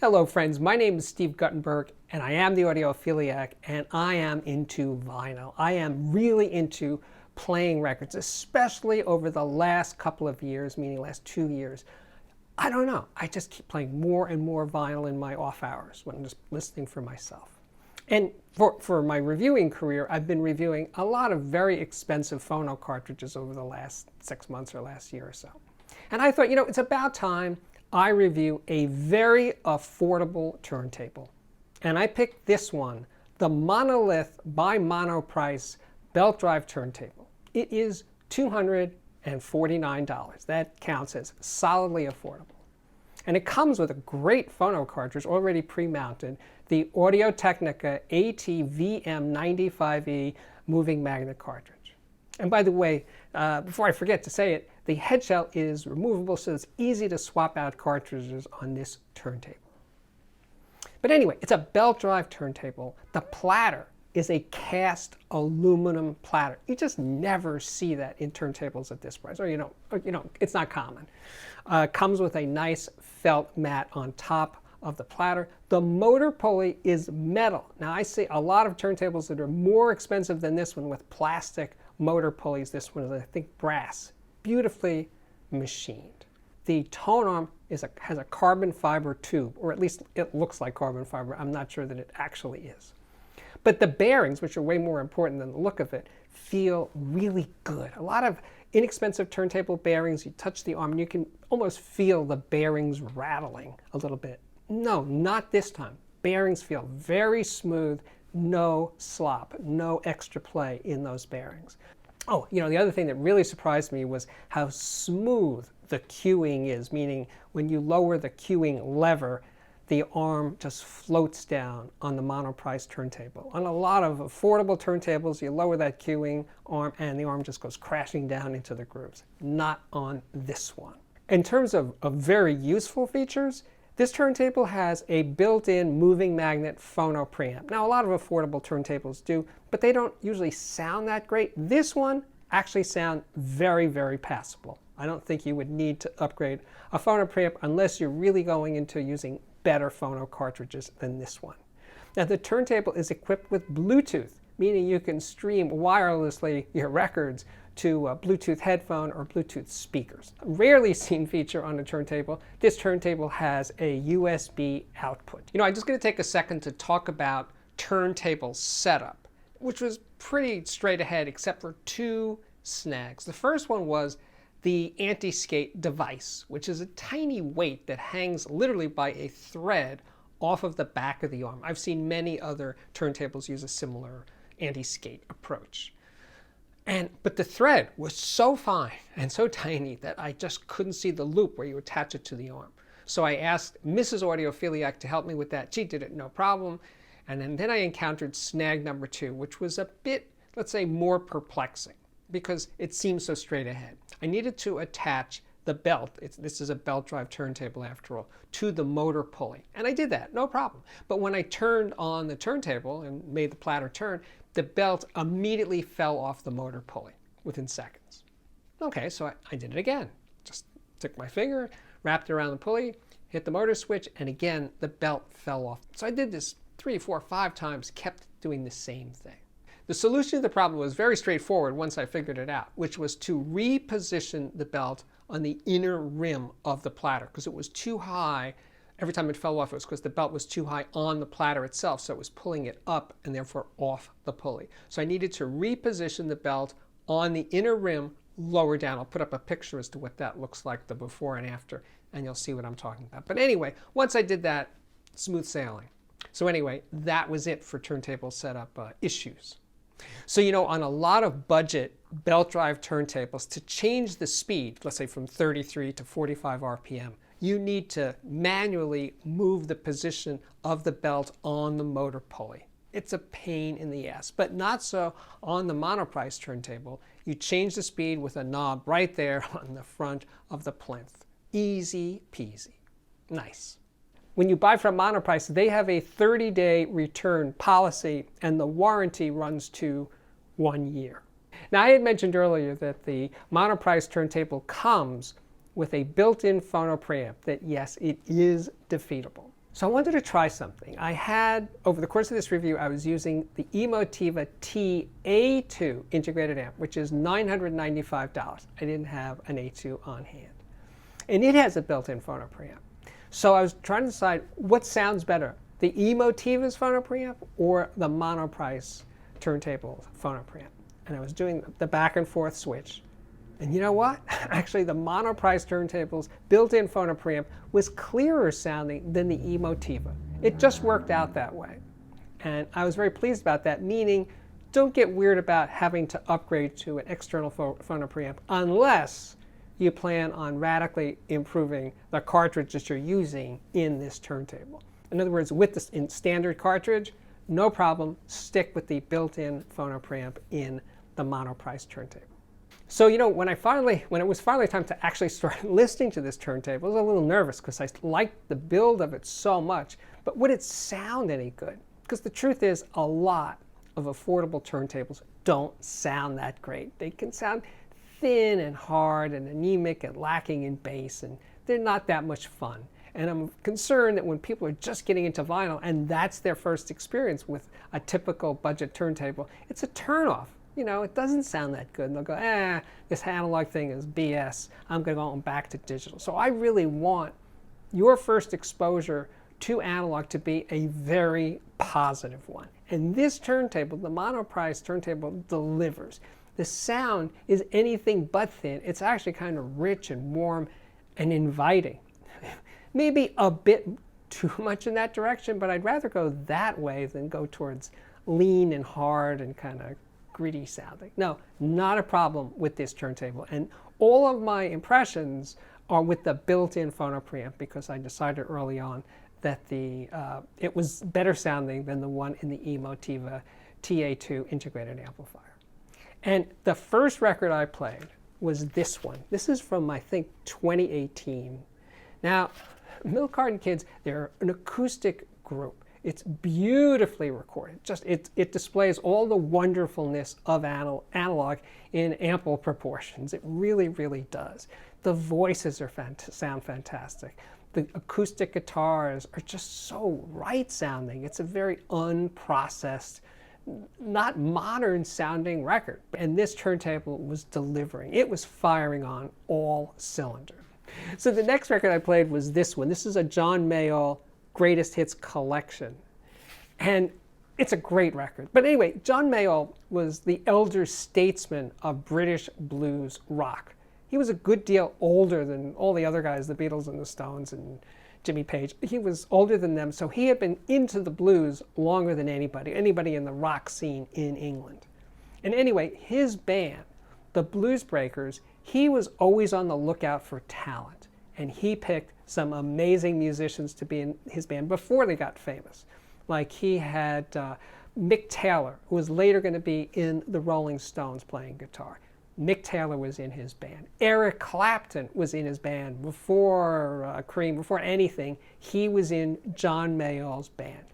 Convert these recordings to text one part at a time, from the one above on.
Hello friends, my name is Steve Guttenberg and I am the Audiophiliac and I am into vinyl. I am really into playing records, especially over the last couple of years, meaning last 2 years. I don't know, I just keep playing more and more vinyl in my off hours when I'm just listening for myself. And for my reviewing career, I've been reviewing a lot of very expensive phono cartridges over the last 6 months or last year or so. And I thought, it's about time I review a very affordable turntable. And I picked this one, the Monolith by Monoprice belt drive turntable. It is $249. That counts as solidly affordable. And it comes with a great phono cartridge already pre-mounted, the Technica AT-VM95E moving magnet cartridge. And by the way, before I forget to say it, the head shell is removable, so it's easy to swap out cartridges on this turntable. But anyway, it's a belt drive turntable. The platter is a cast aluminum platter. You just never see that in turntables at this price, or it's not common. Comes with a nice felt mat on top of the platter. The motor pulley is metal. Now I see a lot of turntables that are more expensive than this one with plastic motor pulleys. This one is, I think, brass. Beautifully machined. The tone arm has a carbon fiber tube, or at least it looks like carbon fiber. I'm not sure that it actually is. But the bearings, which are way more important than the look of it, feel really good. A lot of inexpensive turntable bearings, you touch the arm and you can almost feel the bearings rattling a little bit. No, not this time. Bearings feel very smooth, no slop, no extra play in those bearings. Oh, the other thing that really surprised me was how smooth the cueing is, meaning when you lower the cueing lever, the arm just floats down on the Monoprice turntable. On a lot of affordable turntables, you lower that cueing arm and the arm just goes crashing down into the grooves. Not on this one. In terms of very useful features, this turntable has a built-in moving magnet phono preamp. Now, a lot of affordable turntables do, but they don't usually sound that great. This one actually sounds very, very passable. I don't think you would need to upgrade a phono preamp unless you're really going into using better phono cartridges than this one. Now, the turntable is equipped with Bluetooth, meaning you can stream wirelessly your records to a Bluetooth headphone or Bluetooth speakers. A rarely seen feature on a turntable. This turntable has a USB output. I'm just going to take a second to talk about turntable setup, which was pretty straight ahead except for two snags. The first one was the anti-skate device, which is a tiny weight that hangs literally by a thread off of the back of the arm. I've seen many other turntables use a similar anti-skate approach. But the thread was so fine and so tiny that I just couldn't see the loop where you attach it to the arm. So I asked Mrs. Audiophiliac to help me with that. She did it no problem. And then I encountered snag number 2, which was a bit, let's say, more perplexing because it seemed so straight ahead. I needed to attach the belt, this is a belt drive turntable after all, to the motor pulley. And I did that, no problem. But when I turned on the turntable and made the platter turn, the belt immediately fell off the motor pulley within seconds. Okay, so I did it again. Just took my finger, wrapped it around the pulley, hit the motor switch, and again, the belt fell off. So I did this 3, 4, 5 times, kept doing the same thing. The solution to the problem was very straightforward once I figured it out, which was to reposition the belt on the inner rim of the platter because it was too high. Every time it fell off, it was because the belt was too high on the platter itself, so it was pulling it up and therefore off the pulley. So I needed to reposition the belt on the inner rim lower down. I'll put up a picture as to what that looks like, the before and after, and you'll see what I'm talking about. But anyway, once I did that, smooth sailing. So anyway, that was it for turntable setup issues. So on a lot of budget belt drive turntables, to change the speed, let's say from 33 to 45 RPM, you need to manually move the position of the belt on the motor pulley. It's a pain in the ass, but not so on the Monoprice turntable. You change the speed with a knob right there on the front of the plinth. Easy peasy. Nice. When you buy from Monoprice, they have a 30-day return policy and the warranty runs to 1 year. Now, I had mentioned earlier that the Monoprice turntable comes with a built-in phono preamp that, yes, it is defeatable. So I wanted to try something. I had, over the course of this review, I was using the Emotiva TA2 integrated amp, which is $995. I didn't have an A2 on hand. And it has a built-in phono preamp. So I was trying to decide what sounds better, the Emotiva's phono preamp or the Monoprice Turntable phono preamp. And I was doing the back and forth switch. And you know what? Actually, the Monoprice Turntable's built-in phono preamp was clearer sounding than the Emotiva. It just worked out that way. And I was very pleased about that, meaning don't get weird about having to upgrade to an external phono preamp unless you plan on radically improving the cartridge that you're using in this turntable. In other words, with the standard cartridge, no problem, stick with the built-in phono preamp in the Monoprice Turntable. So, you know, when it was finally time to actually start listening to this turntable, I was a little nervous because I liked the build of it so much, but would it sound any good? Because the truth is, a lot of affordable turntables don't sound that great. They can sound thin and hard and anemic and lacking in bass, and they're not that much fun. And I'm concerned that when people are just getting into vinyl and that's their first experience with a typical budget turntable, it's a turnoff. You know, it doesn't sound that good. And they'll go, this analog thing is BS. I'm going to go back to digital. So I really want your first exposure to analog to be a very positive one. And this turntable, the Monoprice Turntable, delivers. The sound is anything but thin. It's actually kind of rich and warm and inviting. Maybe a bit too much in that direction, but I'd rather go that way than go towards lean and hard and kind of gritty sounding. No, not a problem with this turntable. And all of my impressions are with the built-in phono preamp because I decided early on that it was better sounding than the one in the Emotiva TA2 integrated amplifier. And the first record I played was this one. This is from, I think, 2018. Now, Milk Carton Kids, they're an acoustic group. It's beautifully recorded. It displays all the wonderfulness of analog in ample proportions. It really, really does. The voices sound fantastic. The acoustic guitars are just so right sounding. It's a very unprocessed, not modern sounding record. And this turntable was delivering. It was firing on all cylinders. So the next record I played was this one. This is a John Mayall Greatest Hits collection. And it's a great record. But anyway, John Mayall was the elder statesman of British blues rock. He was a good deal older than all the other guys, the Beatles and the Stones and Jimmy Page. He was older than them, so he had been into the blues longer than anybody in the rock scene in England. And anyway, his band, the Blues Breakers, he was always on the lookout for talent. And he picked some amazing musicians to be in his band before they got famous. Like he had Mick Taylor, who was later going to be in the Rolling Stones playing guitar. Mick Taylor was in his band. Eric Clapton was in his band before Cream, before anything. He was in John Mayall's band.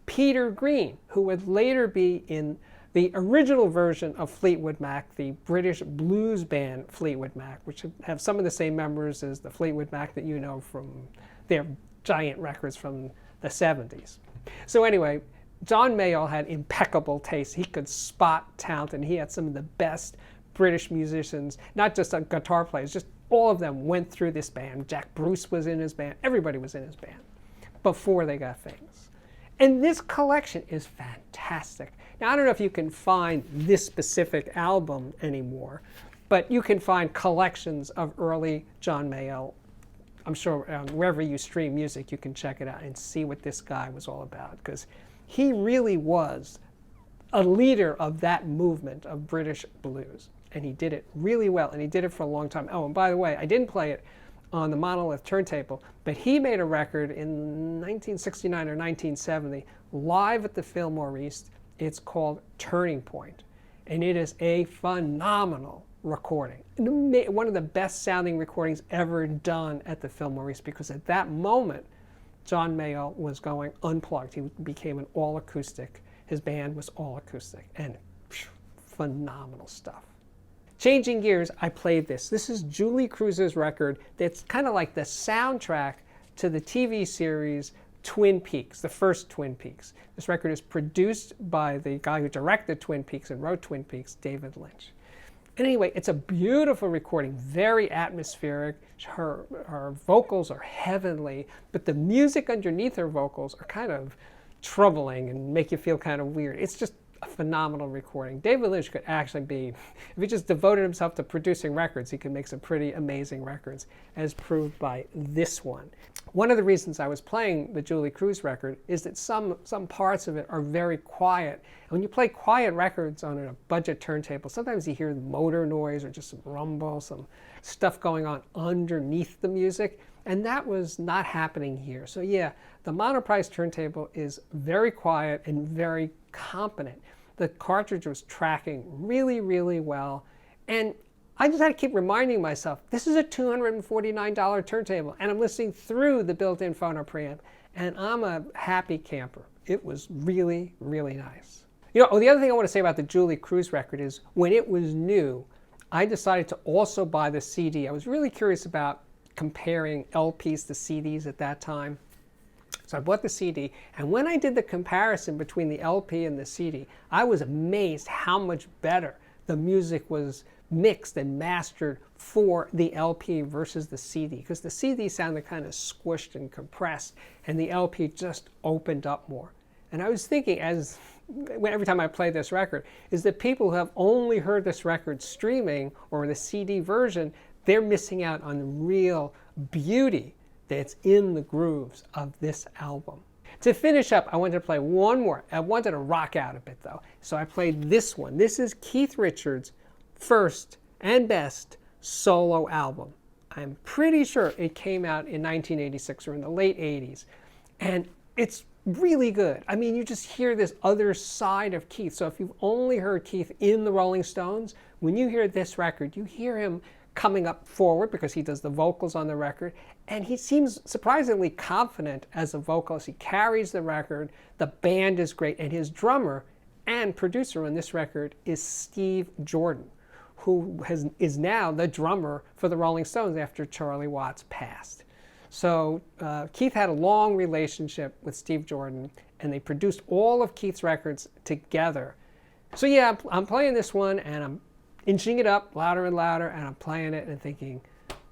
Peter Green, who would later be in the original version of Fleetwood Mac, the British blues band Fleetwood Mac, which have some of the same members as the Fleetwood Mac that you know from their giant records from the 70s. So anyway, John Mayall had impeccable taste. He could spot talent, and he had some of the best British musicians, not just guitar players, just all of them went through this band. Jack Bruce was in his band. Everybody was in his band before they got famous. And this collection is fantastic. Now, I don't know if you can find this specific album anymore, but you can find collections of early John Mayall. I'm sure wherever you stream music, you can check it out and see what this guy was all about, because he really was a leader of that movement of British blues. And he did it really well, and he did it for a long time. Oh, and by the way, I didn't play it on the Monolith turntable, but he made a record in 1969 or 1970 live at the Fillmore East. It's called Turning Point, and it is a phenomenal recording. One of the best sounding recordings ever done at the Fillmore East, because at that moment, John Mayall was going unplugged. He became an all acoustic. His band was all acoustic, and phenomenal stuff. Changing gears, I played this. This is Julie Cruz's record that's kind of like the soundtrack to the TV series Twin Peaks, the first Twin Peaks. This record is produced by the guy who directed Twin Peaks and wrote Twin Peaks, David Lynch. And anyway, it's a beautiful recording, very atmospheric. Her vocals are heavenly, but the music underneath her vocals are kind of troubling and make you feel kind of weird. It's just a phenomenal recording. David Lynch could actually be, if he just devoted himself to producing records, he could make some pretty amazing records, as proved by this one. One of the reasons I was playing the Julie Cruz record is that some parts of it are very quiet. And when you play quiet records on a budget turntable, sometimes you hear motor noise or just some rumble, some stuff going on underneath the music. And that was not happening here. So yeah, the Monoprice turntable is very quiet and very competent. The cartridge was tracking really, really well. And I just had to keep reminding myself, this is a $249 turntable, and I'm listening through the built-in phono preamp, and I'm a happy camper. It was really, really nice. You know, the other thing I want to say about the Julie Cruz record is when it was new, I decided to also buy the CD. I was really curious about comparing LPs to CDs at that time. So I bought the CD, and when I did the comparison between the LP and the CD, I was amazed how much better the music was mixed and mastered for the LP versus the CD, because the CD sounded kind of squished and compressed, and the LP just opened up more. And I was thinking, every time I play this record, is that people who have only heard this record streaming or the CD version, they're missing out on the real beauty that's in the grooves of this album. To finish up, I wanted to play one more. I wanted to rock out a bit though. So I played this one. This is Keith Richards' first and best solo album. I'm pretty sure it came out in 1986 or in the late 80s. And it's really good. I mean, you just hear this other side of Keith. So if you've only heard Keith in the Rolling Stones, when you hear this record, you hear him coming up forward because he does the vocals on the record, and he seems surprisingly confident as a vocalist. He carries the record, the band is great, and his drummer and producer on this record is Steve Jordan, who is now the drummer for the Rolling Stones after Charlie Watts passed. So Keith had a long relationship with Steve Jordan, and they produced all of Keith's records together. So yeah, I'm playing this one, and I'm inching it up louder and louder, and I'm playing it and thinking,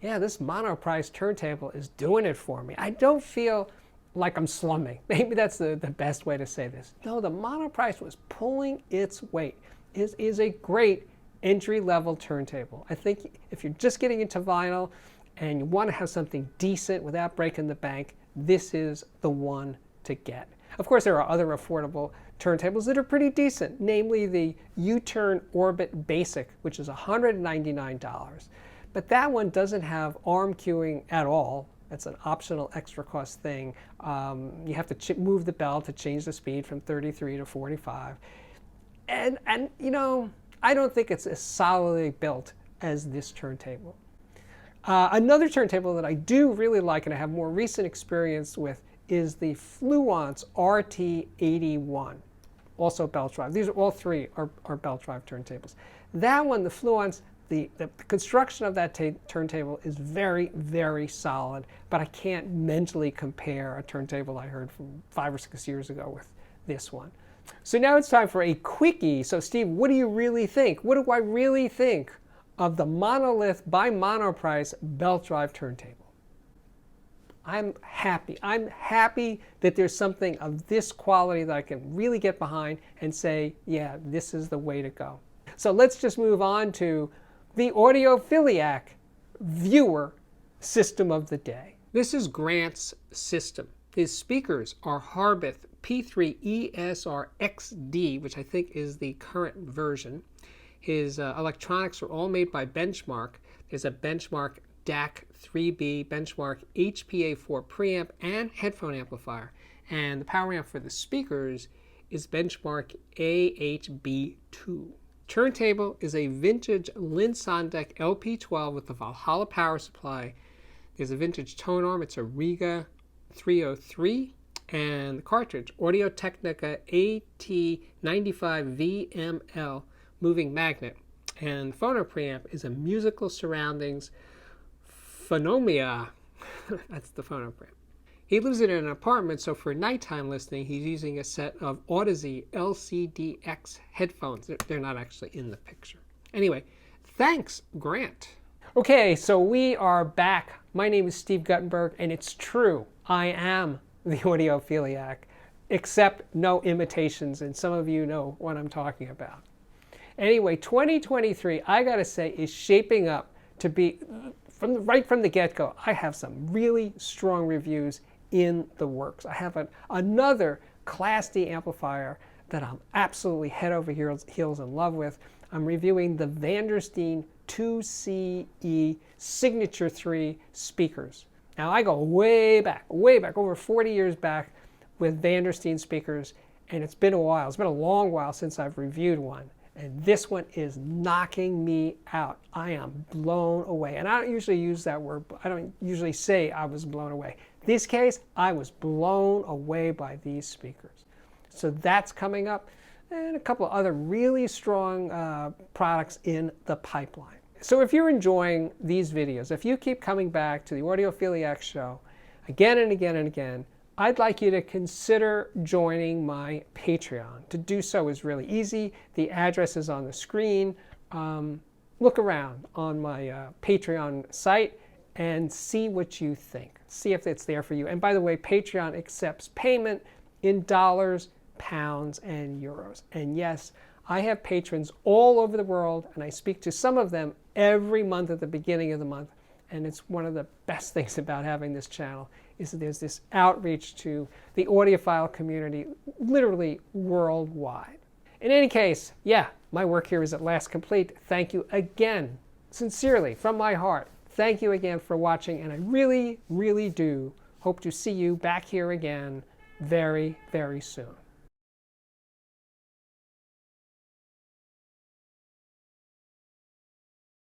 yeah, this Monoprice turntable is doing it for me. I don't feel like I'm slumming. Maybe that's the best way to say this. No, the Monoprice was pulling its weight. It is a great entry-level turntable. I think if you're just getting into vinyl and you want to have something decent without breaking the bank, this is the one to get. Of course, there are other affordable turntables that are pretty decent, namely the U-Turn Orbit Basic, which is $199. But that one doesn't have arm cueing at all. That's an optional extra cost thing. You have to move the bell to change the speed from 33 to 45. And you know, I don't think it's as solidly built as this turntable. Another turntable that I do really like and I have more recent experience with is the Fluence RT81, also belt drive. These are all three are belt drive turntables. That one, the Fluence, the construction of that turntable is very, very solid, but I can't mentally compare a turntable I heard from 5 or 6 years ago with this one. So now it's time for a quickie. So Steve, what do you really think? What do I really think of the Monolith by Monoprice belt drive turntable? I'm happy. I'm happy that there's something of this quality that I can really get behind and say, yeah, this is the way to go. So let's just move on to the Audiophiliac viewer system of the day. This is Grant's system. His speakers are Harbith P3 ESR-XD, which I think is the current version. His electronics are all made by Benchmark. There's a Benchmark DAC 3B, Benchmark HPA4 preamp and headphone amplifier. And the power amp for the speakers is Benchmark AHB2. Turntable is a vintage Lynn Sondek LP12 with the Valhalla power supply. There's a vintage tone arm. It's a Riga 303. And the cartridge, Audio Technica AT95VML moving magnet. And the phono preamp is a Musical Surroundings Phonomia. That's the phono preamp. He lives in an apartment, so for nighttime listening, he's using a set of Audiophiliac LCDX headphones. They're not actually in the picture. Anyway, thanks, Grant. Okay, so we are back. My name is Steve Guttenberg, and it's true. I am the Audiophiliac, except no imitations, and some of you know what I'm talking about. Anyway, 2023, I gotta say, is shaping up to be, right from the get-go, I have some really strong reviews in the works. I have another Class D amplifier that I'm absolutely head over heels in love with. I'm reviewing the Vandersteen 2CE Signature 3 speakers. Now I go way back, over 40 years back with Vandersteen speakers, and it's been a while. It's been a long while since I've reviewed one. And this one is knocking me out. I am blown away. And I don't usually use that word. I don't usually say I was blown away. This case, I was blown away by these speakers. So that's coming up, and a couple of other really strong products in the pipeline. So if you're enjoying these videos, if you keep coming back to the Audiophiliac show again and again and again, I'd like you to consider joining my Patreon. To do so is really easy. The address is on the screen. Look around on my Patreon site and see what you think. See if it's there for you. And by the way, Patreon accepts payment in dollars, pounds, and euros. And yes, I have patrons all over the world, and I speak to some of them every month at the beginning of the month. And it's one of the best things about having this channel is that there's this outreach to the audiophile community literally worldwide. In any case, yeah, my work here is at last complete. Thank you again, sincerely, from my heart. Thank you again for watching, and I really, really do hope to see you back here again very, very soon.